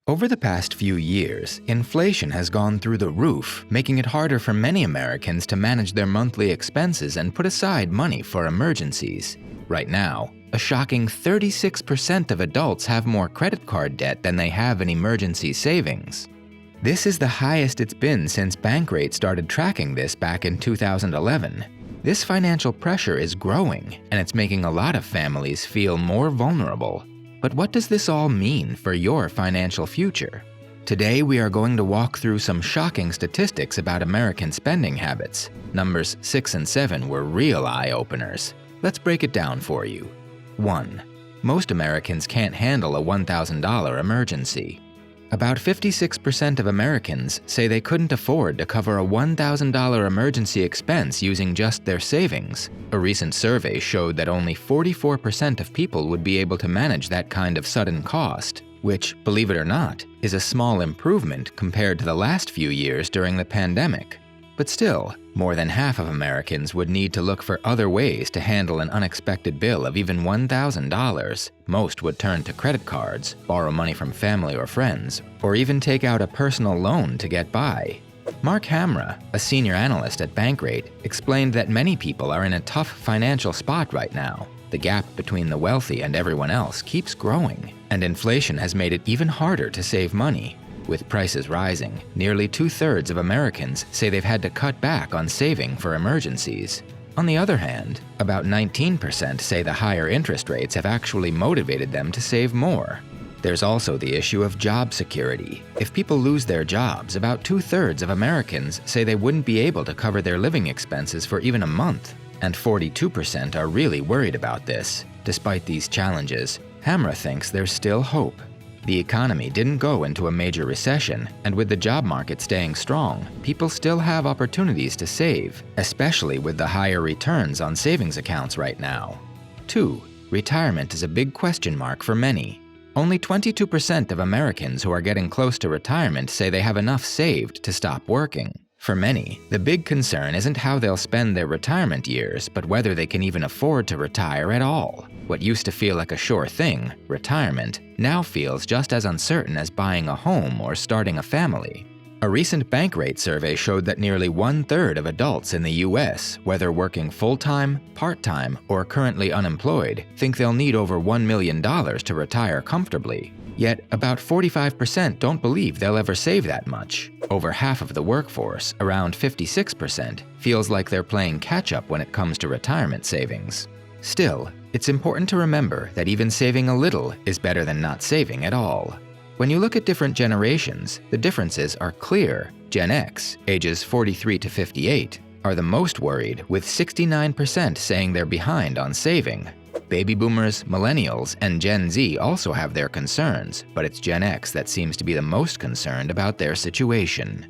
Over the past few years, inflation has gone through the roof, making it harder for many Americans to manage their monthly expenses and put aside money for emergencies. Right now, a shocking 36% of adults have more credit card debt than they have in emergency savings. This is the highest it's been since Bankrate started tracking this back in 2011. This financial pressure is growing, and it's making a lot of families feel more vulnerable. But what does this all mean for your financial future? Today, we are going to walk through some shocking statistics about American spending habits. Numbers 6 and 7 were real eye-openers. Let's break it down for you. 1. Most Americans can't handle a $1,000 emergency. About 56% of Americans say they couldn't afford to cover a $1,000 emergency expense using just their savings. A recent survey showed that only 44% of people would be able to manage that kind of sudden cost, which, believe it or not, is a small improvement compared to the last few years during the pandemic. But still, more than half of Americans would need to look for other ways to handle an unexpected bill of even $1,000. Most would turn to credit cards, borrow money from family or friends, or even take out a personal loan to get by. Mark Hamra, a senior analyst at Bankrate, explained that many people are in a tough financial spot right now. The gap between the wealthy and everyone else keeps growing, and inflation has made it even harder to save money. With prices rising, nearly 2/3 of Americans say they've had to cut back on saving for emergencies. On the other hand, about 19% say the higher interest rates have actually motivated them to save more. There's also the issue of job security. If people lose their jobs, about 2/3 of Americans say they wouldn't be able to cover their living expenses for even a month, and 42% are really worried about this. Despite these challenges, Hamra thinks there's still hope. The economy didn't go into a major recession, and with the job market staying strong, people still have opportunities to save, especially with the higher returns on savings accounts right now. 2. Retirement is a big question mark for many. Only 22% of Americans who are getting close to retirement say they have enough saved to stop working. For many, the big concern isn't how they'll spend their retirement years, but whether they can even afford to retire at all. What used to feel like a sure thing, retirement, now feels just as uncertain as buying a home or starting a family. A recent Bankrate survey showed that nearly 1/3 of adults in the US, whether working full-time, part-time, or currently unemployed, think they'll need over $1 million to retire comfortably. Yet, about 45% don't believe they'll ever save that much. Over half of the workforce, around 56%, feels like they're playing catch-up when it comes to retirement savings. Still, it's important to remember that even saving a little is better than not saving at all. When you look at different generations, the differences are clear. Gen X, ages 43 to 58, are the most worried, with 69% saying they're behind on saving. Baby boomers, millennials, and Gen Z also have their concerns, but it's Gen X that seems to be the most concerned about their situation.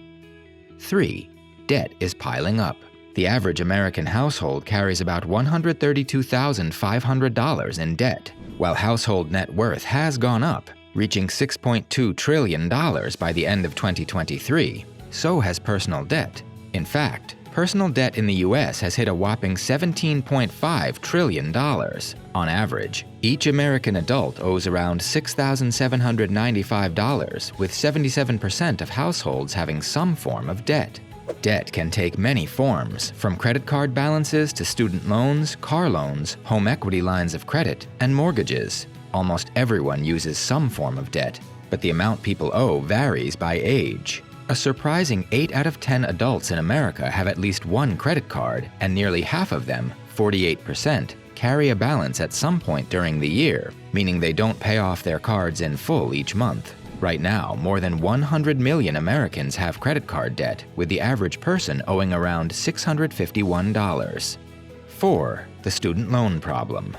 3. Debt is piling up. The average American household carries about $132,500 in debt, while household net worth has gone up, reaching $6.2 trillion by the end of 2023. So has personal debt. In fact, personal debt in the US has hit a whopping $17.5 trillion. On average, each American adult owes around $6,795, with 77% of households having some form of debt. Debt can take many forms, from credit card balances to student loans, car loans, home equity lines of credit, and mortgages. Almost everyone uses some form of debt, but the amount people owe varies by age. A surprising 8 out of 10 adults in America have at least one credit card, and nearly half of them, 48%, carry a balance at some point during the year, meaning they don't pay off their cards in full each month. Right now, more than 100 million Americans have credit card debt, with the average person owing around $651. 4. The student loan problem.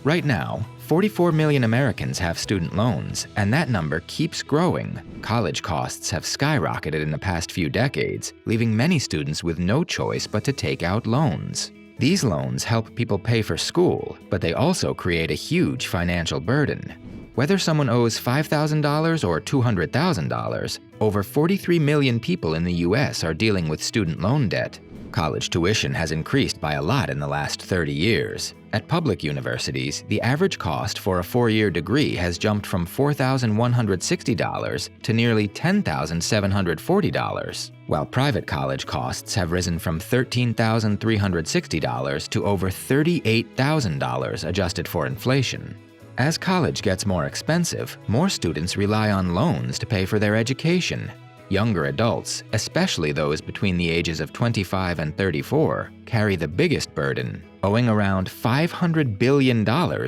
Right now, 44 million Americans have student loans, and that number keeps growing. College costs have skyrocketed in the past few decades, leaving many students with no choice but to take out loans. These loans help people pay for school, but they also create a huge financial burden. Whether someone owes $5,000 or $200,000, over 43 million people in the US are dealing with student loan debt. College tuition has increased by a lot in the last 30 years, At public universities, the average cost for a 4-year degree has jumped from $4,160 to nearly $10,740, while private college costs have risen from $13,360 to over $38,000 adjusted for inflation. As college gets more expensive, more students rely on loans to pay for their education. Younger adults, especially those between the ages of 25 and 34, carry the biggest burden, owing around $500 billion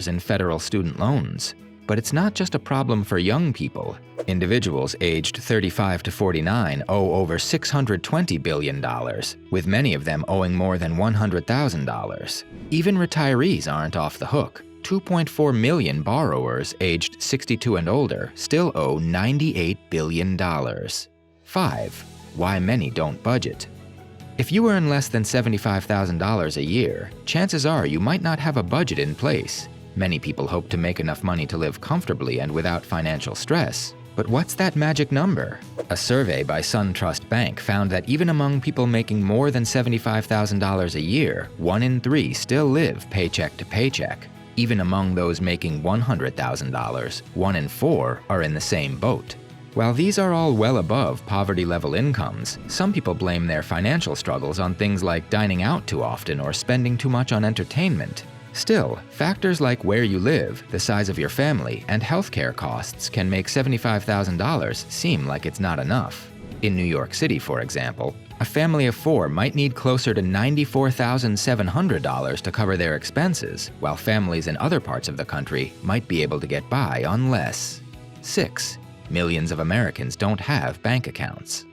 in federal student loans. But it's not just a problem for young people. Individuals aged 35 to 49 owe over $620 billion, with many of them owing more than $100,000. Even retirees aren't off the hook. 2.4 million borrowers aged 62 and older still owe $98 billion. 5. Why many don't budget. If you earn less than $75,000 a year, chances are you might not have a budget in place. Many people hope to make enough money to live comfortably and without financial stress. But what's that magic number? A survey by SunTrust Bank found that even among people making more than $75,000 a year, 1 in 3 still live paycheck to paycheck. Even among those making $100,000, 1 in 4 are in the same boat. While these are all well above poverty-level incomes, some people blame their financial struggles on things like dining out too often or spending too much on entertainment. Still, factors like where you live, the size of your family, and healthcare costs can make $75,000 seem like it's not enough. In New York City, for example, a family of 4 might need closer to $94,700 to cover their expenses, while families in other parts of the country might be able to get by on less. 6. Millions of Americans don't have bank accounts.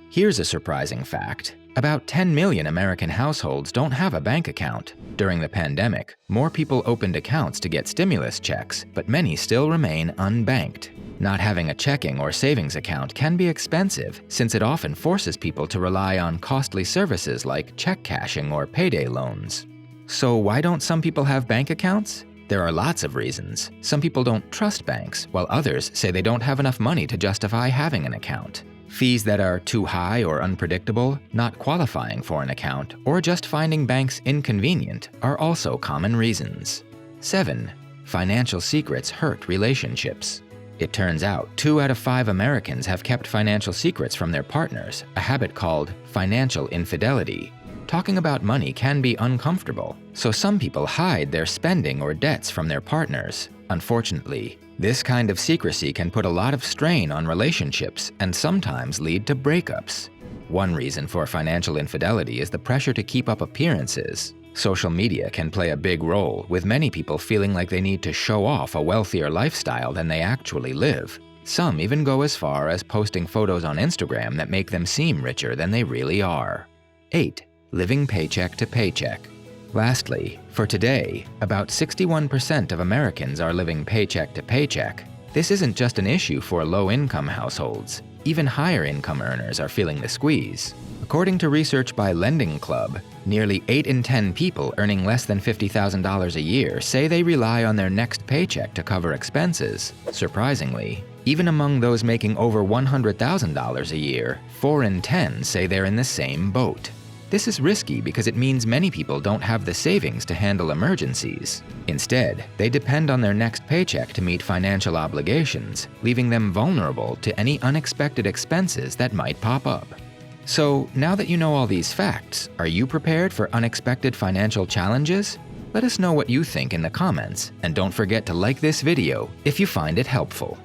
Here's a surprising fact. About 10 million American households don't have a bank account. During the pandemic, more people opened accounts to get stimulus checks, but many still remain unbanked. Not having a checking or savings account can be expensive, since it often forces people to rely on costly services like check cashing or payday loans. So why don't some people have bank accounts? There are lots of reasons. Some people don't trust banks, while others say they don't have enough money to justify having an account. Fees that are too high or unpredictable, not qualifying for an account, or just finding banks inconvenient are also common reasons. 7. Financial secrets hurt relationships. It turns out 2 out of 5 Americans have kept financial secrets from their partners, a habit called financial infidelity. Talking about money can be uncomfortable, so some people hide their spending or debts from their partners. Unfortunately, this kind of secrecy can put a lot of strain on relationships and sometimes lead to breakups. One reason for financial infidelity is the pressure to keep up appearances. Social media can play a big role, with many people feeling like they need to show off a wealthier lifestyle than they actually live. Some even go as far as posting photos on Instagram that make them seem richer than they really are. 8. Living paycheck to paycheck. Lastly, for today, about 61% of Americans are living paycheck to paycheck. This isn't just an issue for low-income households. Even higher-income earners are feeling the squeeze. According to research by Lending Club, nearly 8 in 10 people earning less than $50,000 a year say they rely on their next paycheck to cover expenses. Surprisingly, even among those making over $100,000 a year, 4 in 10 say they're in the same boat. This is risky because it means many people don't have the savings to handle emergencies. Instead, they depend on their next paycheck to meet financial obligations, leaving them vulnerable to any unexpected expenses that might pop up. So, now that you know all these facts, are you prepared for unexpected financial challenges? Let us know what you think in the comments, and don't forget to like this video if you find it helpful.